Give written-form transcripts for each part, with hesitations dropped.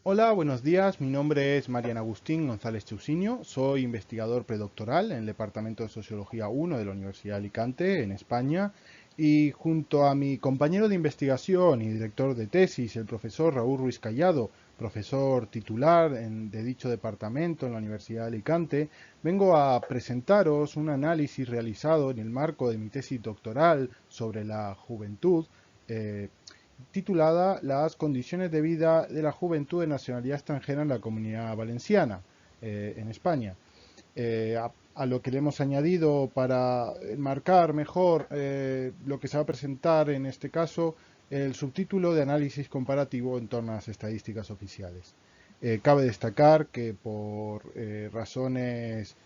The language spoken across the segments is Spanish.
Hola, buenos días. Mi nombre es Marian Agustín González Cheusinho. Soy investigador predoctoral en el Departamento de Sociología 1 de la Universidad de Alicante, en España. Y junto a mi compañero de investigación y director de tesis, el profesor Raúl Ruiz Callado, profesor titular de dicho departamento en la Universidad de Alicante, vengo a presentaros un análisis realizado en el marco de mi tesis doctoral sobre la juventud, eh, titulada Las condiciones de vida de la juventud de nacionalidad extranjera en la Comunidad Valenciana, en España. A lo que le hemos añadido para enmarcar mejor lo que se va a presentar en este caso, el subtítulo de análisis comparativo en torno a las estadísticas oficiales. Cabe destacar que por razones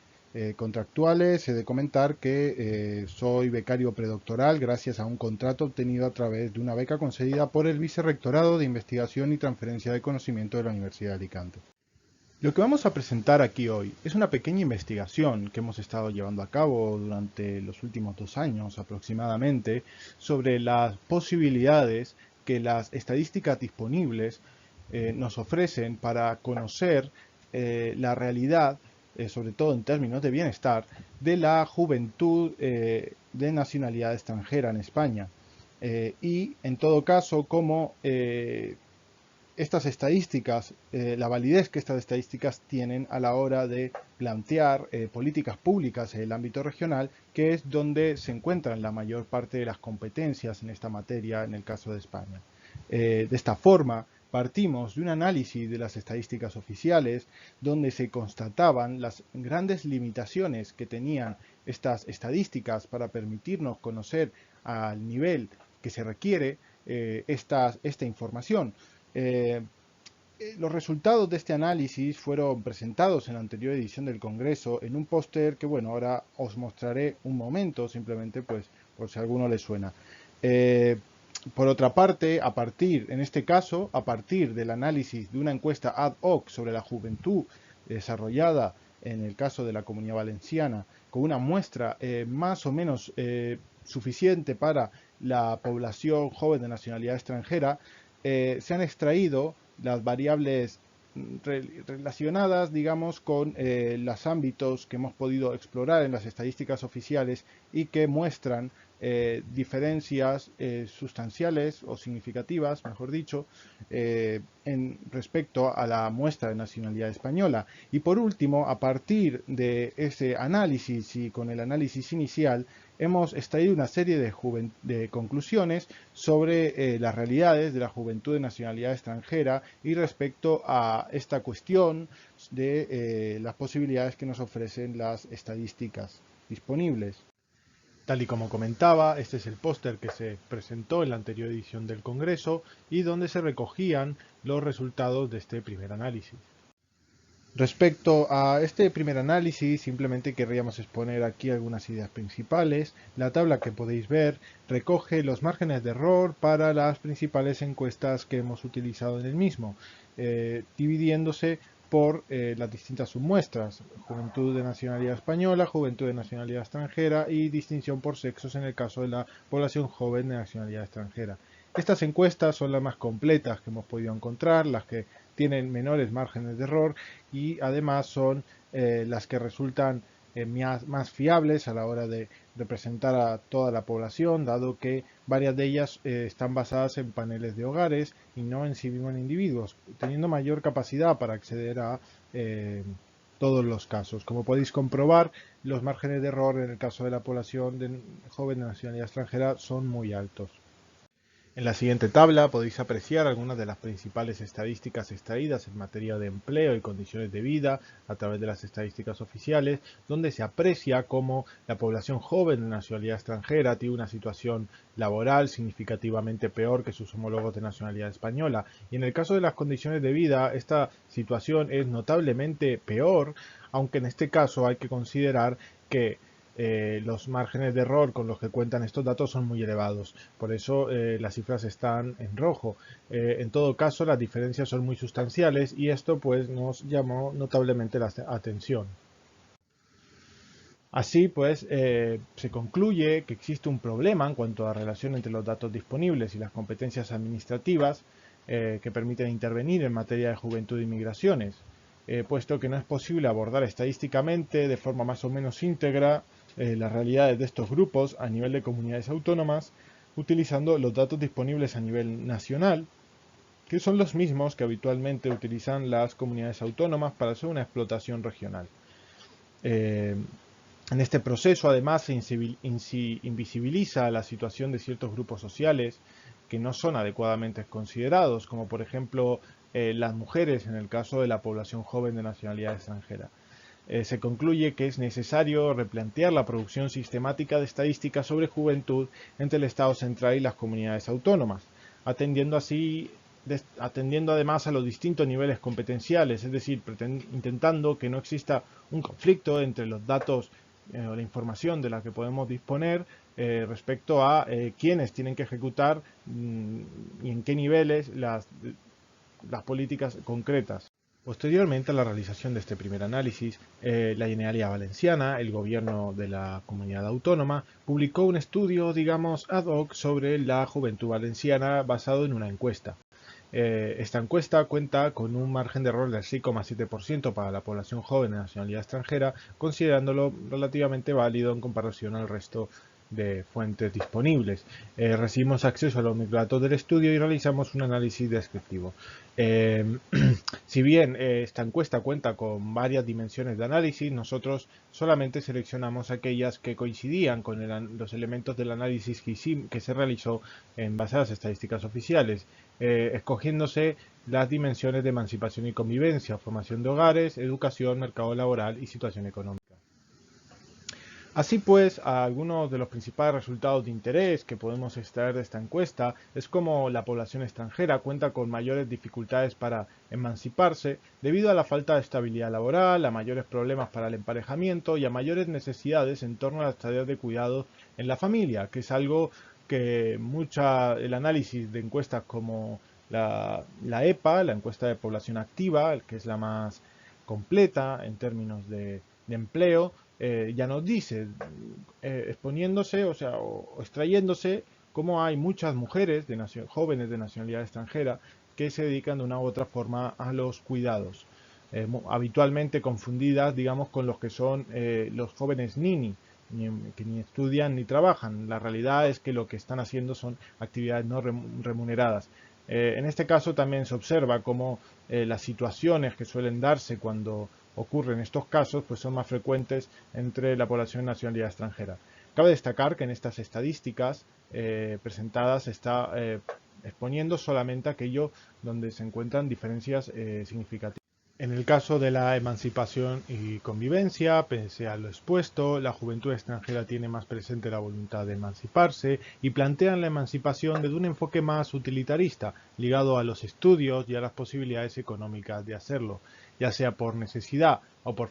contractuales he de comentar que soy becario predoctoral gracias a un contrato obtenido a través de una beca concedida por el Vicerrectorado de Investigación y Transferencia de Conocimiento de la Universidad de Alicante. Lo que vamos a presentar aquí hoy es una pequeña investigación que hemos estado llevando a cabo durante los últimos 2 años aproximadamente sobre las posibilidades que las estadísticas disponibles nos ofrecen para conocer la realidad, sobre todo en términos de bienestar, de la juventud de nacionalidad extranjera en España. Y en todo caso, cómo estas estadísticas, la validez que estas estadísticas tienen a la hora de plantear políticas públicas en el ámbito regional, que es donde se encuentran la mayor parte de las competencias en esta materia en el caso de España. De esta forma, partimos de un análisis de las estadísticas oficiales, donde se constataban las grandes limitaciones que tenían estas estadísticas para permitirnos conocer al nivel que se requiere esta información. Eh, los resultados de este análisis fueron presentados en la anterior edición del Congreso en un póster que, bueno, ahora os mostraré un momento, simplemente pues por si a alguno le suena. Eh, por otra parte, en este caso, a partir del análisis de una encuesta ad hoc sobre la juventud desarrollada en el caso de la Comunidad Valenciana, con una muestra más o menos suficiente para la población joven de nacionalidad extranjera, se han extraído las variables relacionadas, digamos, con los ámbitos que hemos podido explorar en las estadísticas oficiales y que muestran diferencias sustanciales o significativas, mejor dicho, en respecto a la muestra de nacionalidad española. Y por último, a partir de ese análisis y con el análisis inicial, hemos extraído una serie de conclusiones sobre las realidades de la juventud de nacionalidad extranjera y respecto a esta cuestión de las posibilidades que nos ofrecen las estadísticas disponibles. Tal y como comentaba, este es el póster que se presentó en la anterior edición del Congreso y donde se recogían los resultados de este primer análisis. Respecto a este primer análisis, simplemente querríamos exponer aquí algunas ideas principales. La tabla que podéis ver recoge los márgenes de error para las principales encuestas que hemos utilizado en el mismo, dividiéndose por las distintas submuestras: juventud de nacionalidad española, juventud de nacionalidad extranjera y distinción por sexos en el caso de la población joven de nacionalidad extranjera. Estas encuestas son las más completas que hemos podido encontrar, las que tienen menores márgenes de error y además son las que resultan más fiables a la hora de representar a toda la población, dado que varias de ellas están basadas en paneles de hogares y no en sí mismos en individuos, teniendo mayor capacidad para acceder a todos los casos. Como podéis comprobar, los márgenes de error en el caso de la población joven de nacionalidad extranjera son muy altos. En la siguiente tabla podéis apreciar algunas de las principales estadísticas extraídas en materia de empleo y condiciones de vida a través de las estadísticas oficiales, donde se aprecia cómo la población joven de nacionalidad extranjera tiene una situación laboral significativamente peor que sus homólogos de nacionalidad española. Y en el caso de las condiciones de vida, esta situación es notablemente peor, aunque en este caso hay que considerar que los márgenes de error con los que cuentan estos datos son muy elevados. Por eso las cifras están en rojo. En todo caso, las diferencias son muy sustanciales y esto pues nos llamó notablemente la atención. Así pues, se concluye que existe un problema en cuanto a la relación entre los datos disponibles y las competencias administrativas, que permiten intervenir en materia de juventud y migraciones, puesto que no es posible abordar estadísticamente de forma más o menos íntegra las realidades de estos grupos a nivel de comunidades autónomas, utilizando los datos disponibles a nivel nacional, que son los mismos que habitualmente utilizan las comunidades autónomas para hacer una explotación regional. En este proceso, además, se invisibiliza la situación de ciertos grupos sociales que no son adecuadamente considerados, como por ejemplo las mujeres en el caso de la población joven de nacionalidad extranjera. Se concluye que es necesario replantear la producción sistemática de estadísticas sobre juventud entre el Estado central y las comunidades autónomas, atendiendo además a los distintos niveles competenciales, es decir, intentando que no exista un conflicto entre los datos o la información de la que podemos disponer respecto a quiénes tienen que ejecutar y en qué niveles las políticas concretas. Posteriormente a la realización de este primer análisis, la Generalitat Valenciana, el gobierno de la comunidad autónoma, publicó un estudio, digamos, ad hoc sobre la juventud valenciana basado en una encuesta. Esta encuesta cuenta con un margen de error del 6,7% para la población joven de nacionalidad extranjera, considerándolo relativamente válido en comparación al resto de fuentes disponibles. Recibimos acceso a los microdatos del estudio y realizamos un análisis descriptivo. Si bien esta encuesta cuenta con varias dimensiones de análisis, nosotros solamente seleccionamos aquellas que coincidían con los elementos del análisis que se realizó en base a las estadísticas oficiales, escogiéndose las dimensiones de emancipación y convivencia, formación de hogares, educación, mercado laboral y situación económica. Así pues, algunos de los principales resultados de interés que podemos extraer de esta encuesta es cómo la población extranjera cuenta con mayores dificultades para emanciparse debido a la falta de estabilidad laboral, a mayores problemas para el emparejamiento y a mayores necesidades en torno a las tareas de cuidado en la familia, que es algo que el análisis de encuestas como la EPA, la encuesta de población activa, que es la más completa en términos de empleo, ya nos dice, exponiéndose, o extrayéndose, cómo hay muchas mujeres jóvenes de nacionalidad extranjera que se dedican de una u otra forma a los cuidados, habitualmente confundidas, digamos, con los que son los jóvenes nini, que ni estudian ni trabajan. La realidad es que lo que están haciendo son actividades no remuneradas. En este caso también se observa cómo las situaciones que suelen darse cuando ocurren estos casos pues son más frecuentes entre la población de nacionalidad extranjera. Cabe destacar que en estas estadísticas presentadas se está exponiendo solamente aquello donde se encuentran diferencias significativas. En el caso de la emancipación y convivencia, pese a lo expuesto, la juventud extranjera tiene más presente la voluntad de emanciparse y plantean la emancipación desde un enfoque más utilitarista, ligado a los estudios y a las posibilidades económicas de hacerlo, ya sea por necesidad o por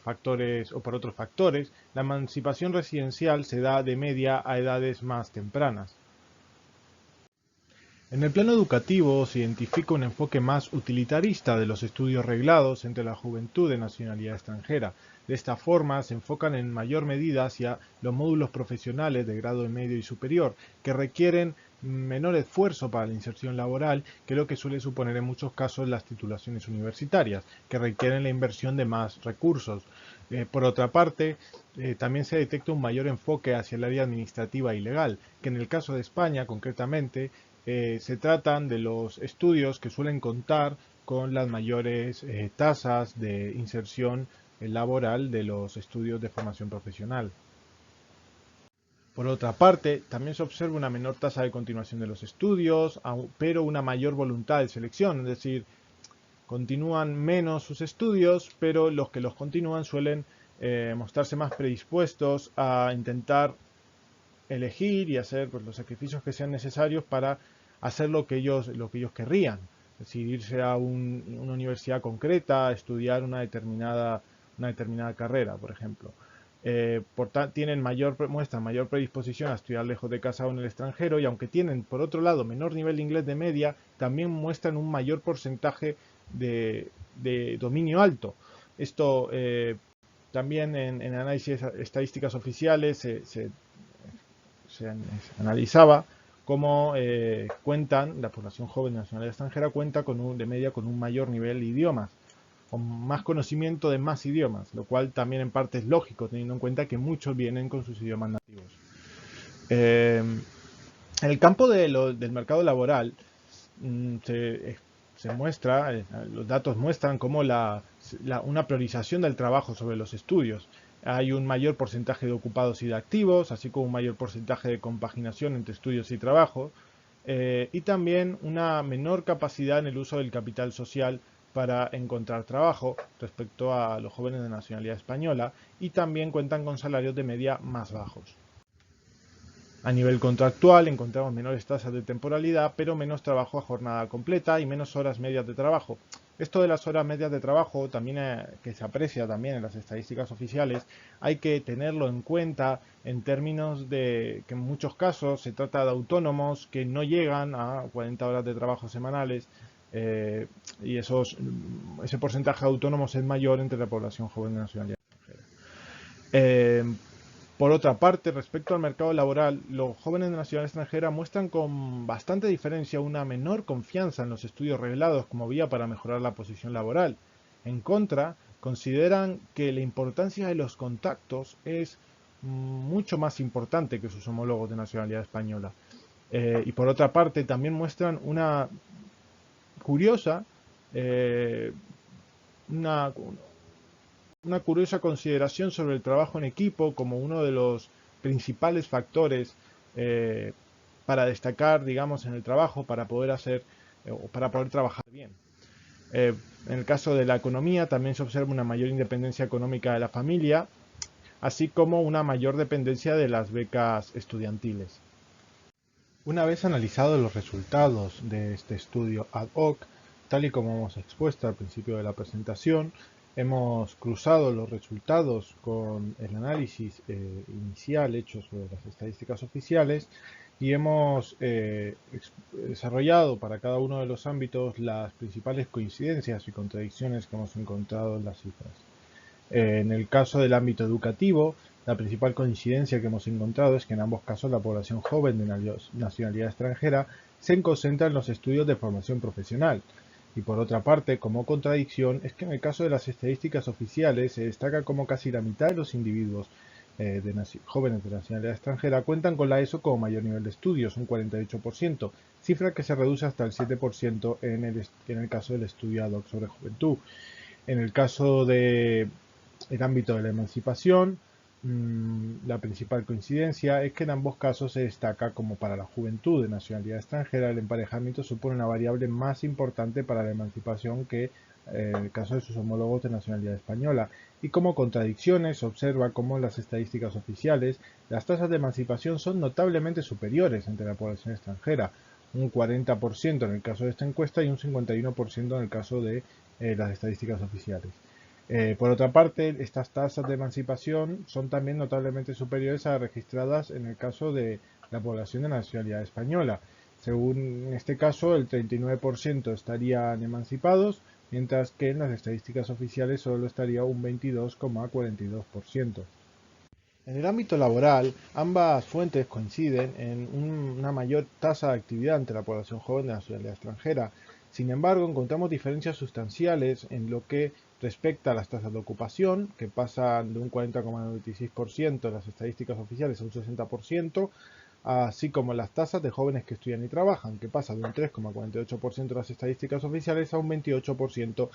otros factores. La emancipación residencial se da de media a edades más tempranas. En el plano educativo se identifica un enfoque más utilitarista de los estudios reglados entre la juventud de nacionalidad extranjera. De esta forma se enfocan en mayor medida hacia los módulos profesionales de grado medio y superior, que requieren menor esfuerzo para la inserción laboral que lo que suele suponer en muchos casos las titulaciones universitarias, que requieren la inversión de más recursos. Por otra parte, también se detecta un mayor enfoque hacia el área administrativa y legal, que en el caso de España concretamente se tratan de los estudios que suelen contar con las mayores tasas de inserción laboral de los estudios de formación profesional. Por otra parte, también se observa una menor tasa de continuación de los estudios, pero una mayor voluntad de selección, es decir, continúan menos sus estudios, pero los que los continúan suelen mostrarse más predispuestos a intentar elegir y hacer pues, los sacrificios que sean necesarios para hacer lo que ellos querrían. Es decir, irse a una universidad concreta, estudiar una determinada carrera, por ejemplo. Muestran mayor predisposición a estudiar lejos de casa o en el extranjero, y aunque tienen, por otro lado, menor nivel de inglés de media, también muestran un mayor porcentaje de dominio alto. Esto también en análisis estadísticas oficiales se analizaba cómo la población joven de nacionalidad extranjera cuenta de media con un mayor nivel de idiomas, con más conocimiento de más idiomas, lo cual también en parte es lógico, teniendo en cuenta que muchos vienen con sus idiomas nativos. En el campo del mercado laboral, se muestra, los datos muestran cómo una priorización del trabajo sobre los estudios. Hay un mayor porcentaje de ocupados y de activos, así como un mayor porcentaje de compaginación entre estudios y trabajo, y también una menor capacidad en el uso del capital social para encontrar trabajo respecto a los jóvenes de nacionalidad española, y también cuentan con salarios de media más bajos. A nivel contractual encontramos menores tasas de temporalidad, pero menos trabajo a jornada completa y menos horas medias de trabajo. Esto de las horas medias de trabajo, también que se aprecia también en las estadísticas oficiales, hay que tenerlo en cuenta en términos de que en muchos casos se trata de autónomos que no llegan a 40 horas de trabajo semanales, y ese porcentaje de autónomos es mayor entre la población joven de nacionalidad extranjera. Por otra parte, respecto al mercado laboral, los jóvenes de nacionalidad extranjera muestran con bastante diferencia una menor confianza en los estudios reglados como vía para mejorar la posición laboral. En contra, consideran que la importancia de los contactos es mucho más importante que sus homólogos de nacionalidad española. Y por otra parte, también muestran una curiosa una curiosa consideración sobre el trabajo en equipo como uno de los principales factores para destacar, digamos, en el trabajo, para poder trabajar bien. En el caso de la economía también se observa una mayor independencia económica de la familia, así como una mayor dependencia de las becas estudiantiles. Una vez analizados los resultados de este estudio ad hoc, tal y como hemos expuesto al principio de la presentación, hemos cruzado los resultados con el análisis inicial hecho sobre las estadísticas oficiales y hemos desarrollado para cada uno de los ámbitos las principales coincidencias y contradicciones que hemos encontrado en las cifras. En el caso del ámbito educativo, la principal coincidencia que hemos encontrado es que en ambos casos la población joven de nacionalidad extranjera se concentra en los estudios de formación profesional. Y por otra parte, como contradicción, es que en el caso de las estadísticas oficiales se destaca como casi la mitad de los individuos jóvenes de nacionalidad extranjera cuentan con la ESO como mayor nivel de estudios, un 48%, cifra que se reduce hasta el 7% en el caso del estudio ad hoc sobre juventud. En el caso del ámbito de la emancipación, la principal coincidencia es que en ambos casos se destaca como para la juventud de nacionalidad extranjera el emparejamiento supone una variable más importante para la emancipación que en el caso de sus homólogos de nacionalidad española. Y como contradicciones se observa cómo en las estadísticas oficiales las tasas de emancipación son notablemente superiores entre la población extranjera, un 40% en el caso de esta encuesta y un 51% en el caso de las estadísticas oficiales. Por otra parte, estas tasas de emancipación son también notablemente superiores a las registradas en el caso de la población de nacionalidad española. Según en este caso, el 39% estarían emancipados, mientras que en las estadísticas oficiales solo estaría un 22,42%. En el ámbito laboral, ambas fuentes coinciden en una mayor tasa de actividad entre la población joven de nacionalidad extranjera. Sin embargo, encontramos diferencias sustanciales en lo que respecta a las tasas de ocupación, que pasan de un 40,96% en las estadísticas oficiales a un 60%, así como las tasas de jóvenes que estudian y trabajan, que pasa de un 3,48% en las estadísticas oficiales a un 28%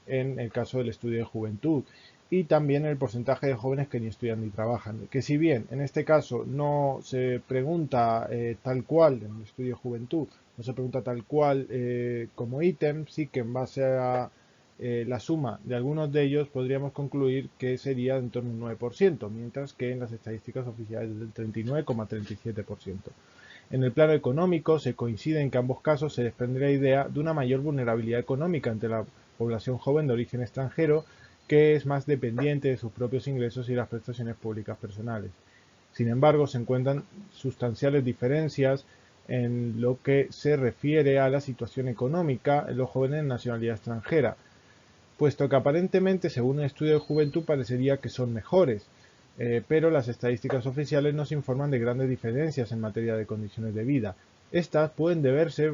en el caso del estudio de juventud. Y también el porcentaje de jóvenes que ni estudian ni trabajan, que si bien en este caso no se pregunta tal cual en el estudio de juventud, no se pregunta tal cual como ítem, sí que en base a la suma de algunos de ellos podríamos concluir que sería en torno a un 9%, mientras que en las estadísticas oficiales es del 39,37%. En el plano económico se coincide en que ambos casos se desprende la idea de una mayor vulnerabilidad económica ante la población joven de origen extranjero, que es más dependiente de sus propios ingresos y las prestaciones públicas personales. Sin embargo, se encuentran sustanciales diferencias en lo que se refiere a la situación económica en los jóvenes de nacionalidad extranjera, puesto que aparentemente, según un estudio de juventud, parecería que son mejores, pero las estadísticas oficiales nos informan de grandes diferencias en materia de condiciones de vida. Estas pueden deberse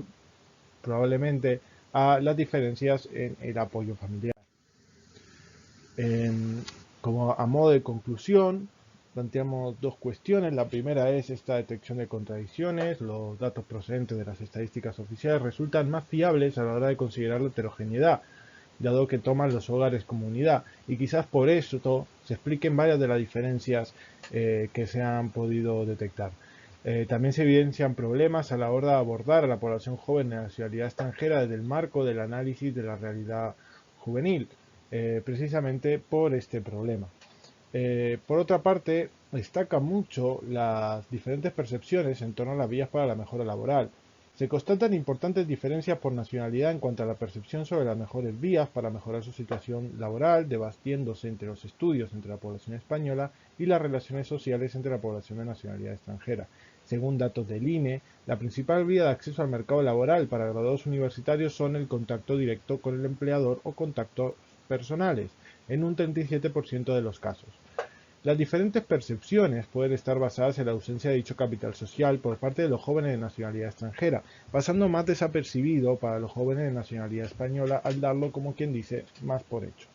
probablemente a las diferencias en el apoyo familiar. Como a modo de conclusión, planteamos dos cuestiones. La primera es esta detección de contradicciones. Los datos procedentes de las estadísticas oficiales resultan más fiables a la hora de considerar la heterogeneidad, dado que toman los hogares como unidad. Y quizás por eso se expliquen varias de las diferencias que se han podido detectar. También se evidencian problemas a la hora de abordar a la población joven de nacionalidad extranjera desde el marco del análisis de la realidad juvenil, precisamente por este problema. Por otra parte, destaca mucho las diferentes percepciones en torno a las vías para la mejora laboral. Se constatan importantes diferencias por nacionalidad en cuanto a la percepción sobre las mejores vías para mejorar su situación laboral, debatiéndose entre los estudios entre la población española y las relaciones sociales entre la población de nacionalidad extranjera. Según datos del INE, la principal vía de acceso al mercado laboral para graduados universitarios son el contacto directo con el empleador o contactos personales, en un 37% de los casos. Las diferentes percepciones pueden estar basadas en la ausencia de dicho capital social por parte de los jóvenes de nacionalidad extranjera, pasando más desapercibido para los jóvenes de nacionalidad española al darlo, como quien dice, más por hecho.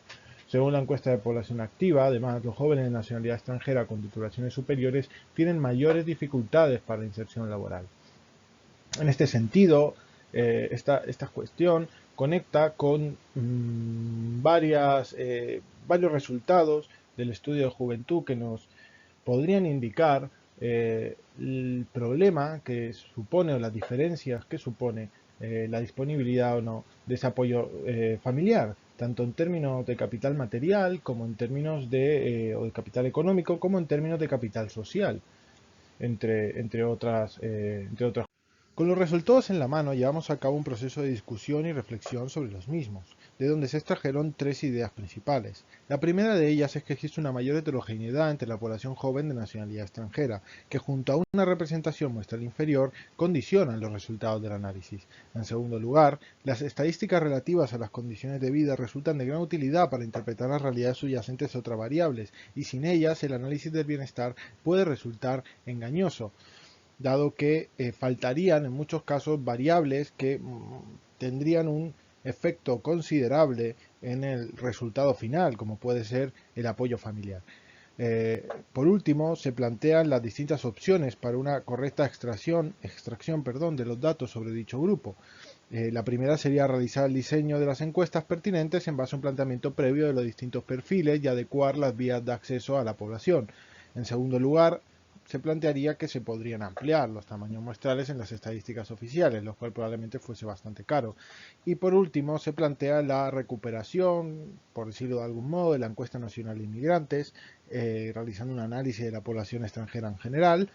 Según la encuesta de población activa, además, los jóvenes de nacionalidad extranjera con titulaciones superiores tienen mayores dificultades para la inserción laboral. En este sentido, esta cuestión conecta con varios resultados del estudio de juventud que nos podrían indicar el problema que supone o las diferencias que supone la disponibilidad o no de ese apoyo familiar, tanto en términos de capital material como en términos o de capital económico, como en términos de capital social, entre otras. Con los resultados en la mano, llevamos a cabo un proceso de discusión y reflexión sobre los mismos, de donde se extrajeron tres ideas principales. La primera de ellas es que existe una mayor heterogeneidad entre la población joven de nacionalidad extranjera, que junto a una representación muestral inferior condicionan los resultados del análisis. En segundo lugar, las estadísticas relativas a las condiciones de vida resultan de gran utilidad para interpretar las realidades subyacentes a otras variables, y sin ellas el análisis del bienestar puede resultar engañoso, dado que faltarían en muchos casos variables que tendrían un efecto considerable en el resultado final, como puede ser el apoyo familiar. Por último, se plantean las distintas opciones para una correcta extracción de los datos sobre dicho grupo. La primera sería realizar el diseño de las encuestas pertinentes en base a un planteamiento previo de los distintos perfiles y adecuar las vías de acceso a la población. En segundo lugar, se plantearía que se podrían ampliar los tamaños muestrales en las estadísticas oficiales, lo cual probablemente fuese bastante caro. Y por último, se plantea la recuperación, por decirlo de algún modo, de la encuesta nacional de inmigrantes, realizando un análisis de la población extranjera en general,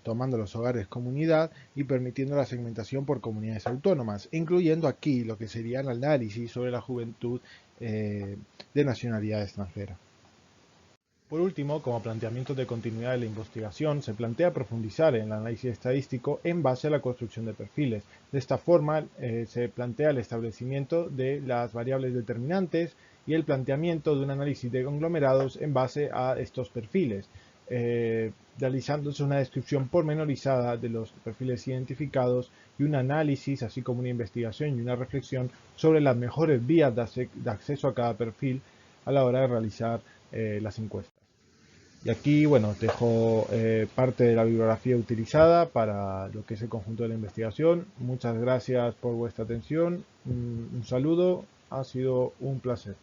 tomando los hogares como unidad y permitiendo la segmentación por comunidades autónomas, incluyendo aquí lo que sería el análisis sobre la juventud de nacionalidad extranjera. Por último, como planteamiento de continuidad de la investigación, se plantea profundizar en el análisis estadístico en base a la construcción de perfiles. De esta forma, se plantea el establecimiento de las variables determinantes y el planteamiento de un análisis de conglomerados en base a estos perfiles, realizándose una descripción pormenorizada de los perfiles identificados y un análisis, así como una investigación y una reflexión sobre las mejores vías de acceso a cada perfil a la hora de realizar las encuestas. Y aquí, bueno, dejo parte de la bibliografía utilizada para lo que es el conjunto de la investigación. Muchas gracias por vuestra atención. Un saludo, ha sido un placer.